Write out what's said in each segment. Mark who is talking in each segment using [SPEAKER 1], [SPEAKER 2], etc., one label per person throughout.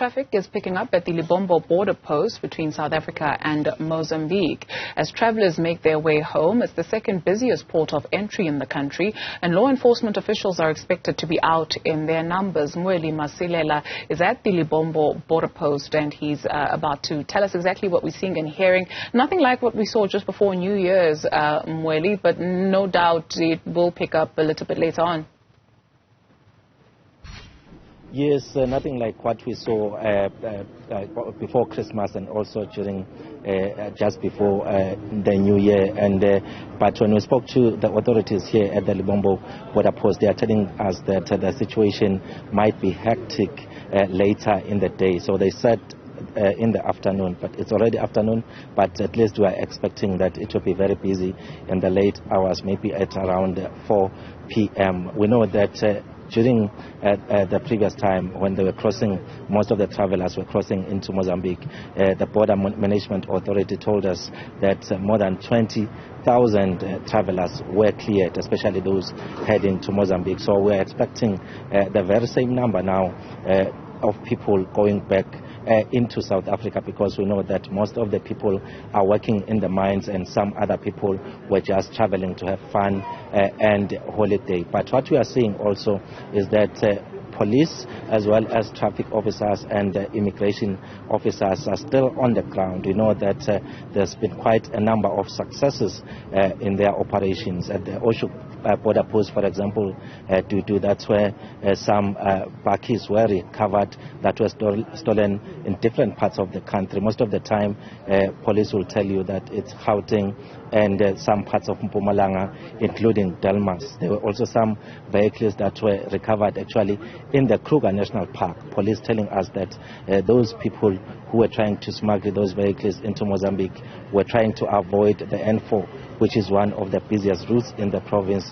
[SPEAKER 1] traffic is picking up at the Lebombo border post between South Africa and Mozambique. As travellers make their way home, it's the second busiest port of entry in the country, and law enforcement officials are expected to be out in their numbers. Mweli Masilela is at the Lebombo border post, and he's about to tell us exactly what we're seeing and hearing. Nothing like what we saw just before New Year's, Mweli, but no doubt it will pick up a little bit later on.
[SPEAKER 2] Yes, nothing like what we saw before Christmas and also during just before the New Year. But when we spoke to the authorities here at the Lebombo border post, they are telling us that the situation might be hectic later in the day. So they said in the afternoon, but it's already afternoon, but at least we are expecting that it will be very busy in the late hours, maybe at around 4 p.m. We know that during the previous time when they were crossing, most of the travelers were crossing into Mozambique, the Border Management Authority told us that more than 20,000 travelers were cleared, especially those heading to Mozambique. So we're expecting the very same number now of people going back into South Africa, because we know that most of the people are working in the mines and some other people were just traveling to have fun and holiday. But what we are seeing also is that police as well as traffic officers and immigration officers are still on the ground. We know that there's been quite a number of successes in their operations. At the Oshuk border post, for example, that's where some bakkies were recovered that were stolen in different parts of the country. Most of the time, police will tell you that it's Gauteng and some parts of Mpumalanga, including Delmas. There were also some vehicles that were recovered actually in the Kruger National Park. Police telling us that those people who were trying to smuggle those vehicles into Mozambique were trying to avoid the N4, which is one of the busiest routes in the province,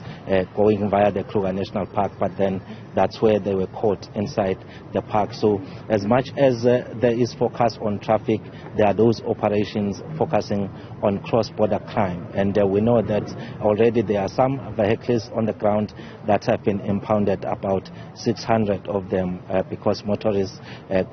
[SPEAKER 2] going via the Kruger National Park, but then that's where they were caught inside the park. So as much as there is focus on traffic, there are those operations focusing on cross-border crime. And we know that already there are some vehicles on the ground that have been impounded, about 600 of them, because motorists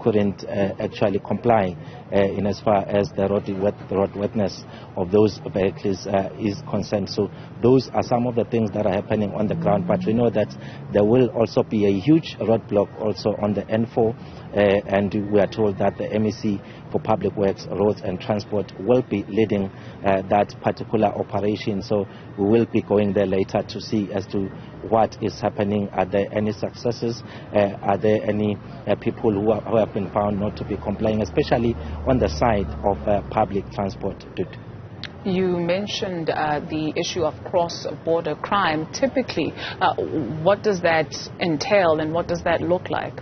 [SPEAKER 2] couldn't actually comply in as far as the roadworthiness of those vehicles is concerned. So those are some of the things that are happening on the ground. But we know that there will also be a huge roadblock also on the N4, and we are told that the MEC for Public Works, Roads and Transport will be leading that particular operation. So we will be going there later to see as to what is happening. Are there any successes? Are there any people who have been found not to be complying, especially on the side of public transport?
[SPEAKER 1] You mentioned the issue of cross-border crime. Typically, what does that entail and what does that look like?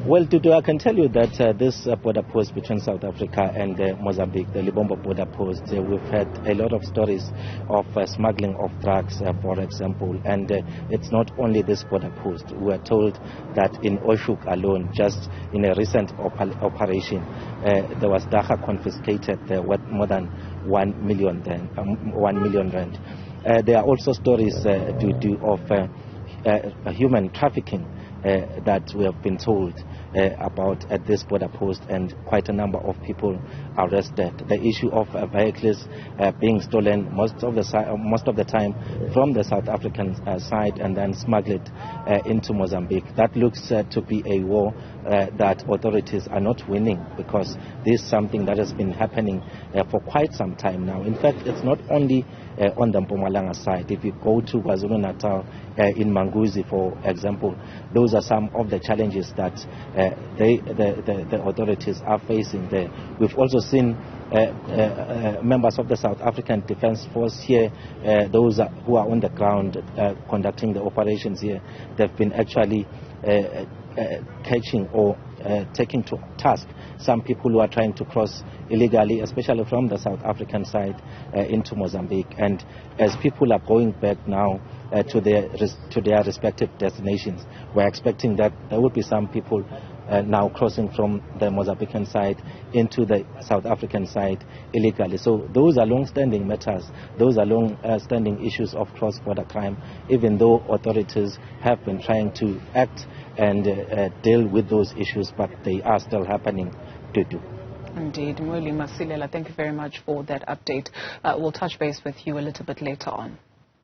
[SPEAKER 2] Well, Dudu, I can tell you that this border post between South Africa and Mozambique, the Lebombo border post, we've had a lot of stories of smuggling of drugs, for example. And it's not only this border post. We are told that in Oshuk alone, just in a recent operation, there was dagga confiscated worth more than 1 million rand. There are also stories of human trafficking that we have been told about at this border post, and quite a number of people arrested. The issue of vehicles being stolen most of the time from the South African side and then smuggled into Mozambique. That looks to be a war that authorities are not winning, because this is something that has been happening for quite some time now. In fact, it's not only on the Mpumalanga side. If you go to KwaZulu-Natal, in Manguzi, for example, those are some of the challenges that the authorities are facing there. We've also seen members of the South African Defence Force here, those who are on the ground conducting the operations here. They've been actually catching or taking to task some people who are trying to cross illegally, especially from the South African side into Mozambique. And as people are going back now to their respective destinations, we're expecting that there will be some people now crossing from the Mozambican side into the South African side illegally. So those are long-standing matters. Those are long-standing issues of cross-border crime, even though authorities have been trying to act and deal with those issues, but they are still happening to do.
[SPEAKER 1] Indeed. Mweli Masilela, thank you very much for that update. We'll touch base with you a little bit later on.